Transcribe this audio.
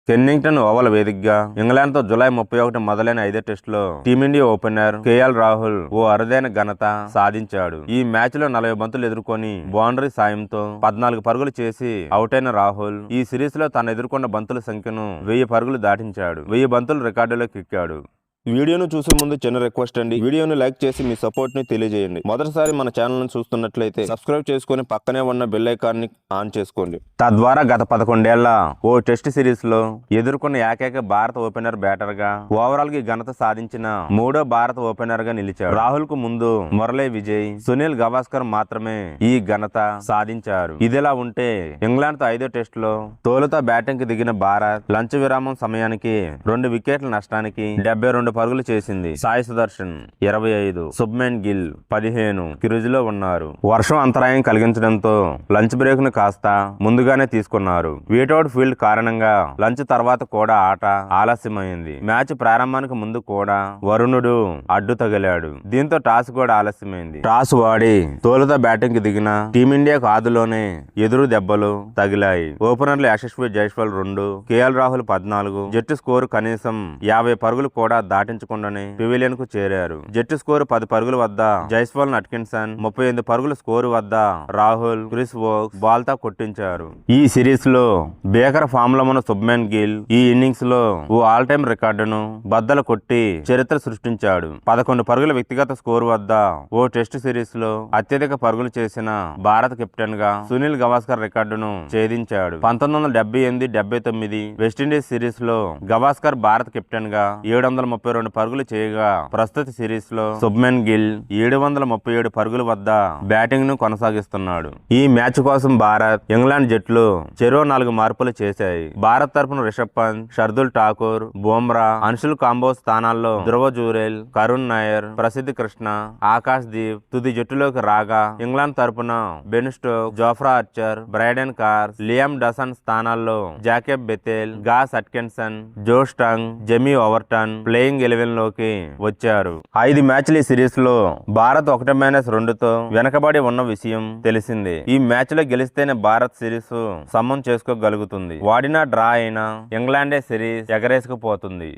Kennington oval వేదికగా England తో July 31 మొదలైన 5వ టెస్టులో టీమిండియా ఓపెనర్ కేఎల్ రాహుల్ ఓ అరుదైన ఘనత సాధించాడు. ఈ మ్యాచ్ లో 40 బంతులు ఎదుర్కొని బౌండరీ సాయంతో 14 పరుగులు చేసి అవుట్ అయిన రాహుల్ ఈ సిరీస్ లో తను ఎదుర్కొన్న బంతుల సంఖ్యను 1000 పరుగులు దాటించాడు. 1000 బంతులు రికార్డులోకి ఎక్కాడు. వీడియోను చూసే ముందు చిన్న రిక్వెస్ట్ అండి, వీడియోను లైక్ చేసి మీ సపోర్ట్ ని తెలియజేయండి. మొదటిసారి మన ఛానల్ ను చూస్తున్నట్లయితే సబ్స్క్రైబ్ చేసుకుని పక్కనే ఉన్న బెల్ ఐకాన్ ని ఆన్ చేసుకోండి. తద్వారా గత 11 ఏళ్ల ఓ టెస్ట్ సిరీస్ లో ఎదుర్కొన్న ఏకైక భారత ఓపెనర్ బ్యాటర్ గా ఓవరాల్ కి ఘనత సాధించిన మూడో భారత ఓపెనర్ గా నిలిచాడు. రాహుల్ కు ముందు మురళీ విజయ్, సునీల్ గవాస్కర్ మాత్రమే ఈ ఘనత సాధించారు. ఇదిలా ఉంటే ఇంగ్లాండ్ తో 5వ టెస్ట్ లో తొలుత బ్యాటింగ్ కి దిగిన భారత్ లంచ్ విరామం సమయానికి 2 వికెట్ల నష్టానికి 72 పరుగులు చేసింది. సాయి సుదర్శన్ 25, శుభ్మన్ గిల్ 15 క్రీజులో ఉన్నారు. వర్షం అంతరాయం కలిగించడంతో లంచ్ బ్రేక్ ను కాస్త ముందుగానే తీసుకున్నారు. వీటౌట్ ఫీల్డ్ కారణంగా లంచ్ తర్వాత కూడా ఆట ఆలస్యమైంది. మ్యాచ్ ప్రారంభానికి ముందు కూడా వరుణుడు అడ్డు తగిలాడు. దీంతో టాస్ కూడా ఆలస్యమైంది. టాస్ వాడి తొలుత బ్యాటింగ్ కి దిగిన టీమిండియాకు ఆదిలోనే ఎదురు దెబ్బలు తగిలాయి. ఓపెనర్లు యశస్వి జైస్వాల్ 2, కేఎల్ రాహుల్ 14, జట్టు స్కోరు కనీసం 50 పరుగులు కూడా దాటించకుండానే పివిలియన్ కు చేరారు. జట్టు స్కోరు 10 పరుగుల వద్ద జైస్వాల్, అట్కిన్సన్ 38 పరుగుల స్కోరు వద్ద రాహుల్, క్రిస్ వోక్స్ బాల్ తో కొట్టించారు. ఈ సిరీస్ లో బేకర్ ఫామ్ లో ఉన్న శుభ్మన్ గిల్ ఈ ఇన్నింగ్స్ లో ఓ ఆల్ టైమ్ రికార్డును బద్దలు కొట్టి చరిత్ర సృష్టించాడు. 11 పరుగుల వ్యక్తిగత స్కోరు వద్ద ఓ టెస్ట్ సిరీస్ లో అత్యధిక పరుగులు చేసిన భారత కెప్టెన్ గా సునీల్ గవాస్కర్ రికార్డును ఛేదించాడు. 1978-79 వెస్టిండీస్ సిరీస్ లో గవాస్కర్ భారత కెప్టెన్ గా 732 పరుగులు చేయగా ప్రస్తుత సిరీస్ లో శుభ్మన్ గిల్ 737 పరుగుల వద్ద బ్యాటింగ్ ను కొనసాగిస్తున్నాడు. ఈ మ్యాచ్ కోసం భారత్, ఇంగ్లాండ్ జట్లు చెరో 4 మార్పులు చేశాయి. భారత్ తరపున రిషబ్ పంత్, షర్దుల్ ఠాకూర్, బుమ్రా, అన్షుల్ కాంబో స్థానాల్లో ధ్రువ జూరేల్, కరుణ్ నాయర్, ప్రసిద్ధ్ కృష్ణ, ఆకాశ్ దీప్ తుది జట్టులోకి రాగా ఇంగ్లాండ్ తరపున Ben stroke, Jofra Archer, Brydon cars, Liam doesn't స్థానాల్లో జాకెబ్ బెతేల్, గాస్ అట్కిన్సన్, జో స్టంగ్, జెమీ ఓవర్టన్ ప్లేయింగ్ 11 లోకి వచ్చారు. 5 మ్యాచ్ల ఈ సిరీస్ లో భారత్ 1-2తో వెనకబడి ఉన్న విషయం తెలిసిందే. ఈ మ్యాచ్ లో గెలిస్తేనే భారత్ సిరీస్ సమం చేసుకోగలుగుతుంది. వాడినా డ్రా అయినా ఇంగ్లాండే సిరీస్ ఎగరేసుకుపోతుంది.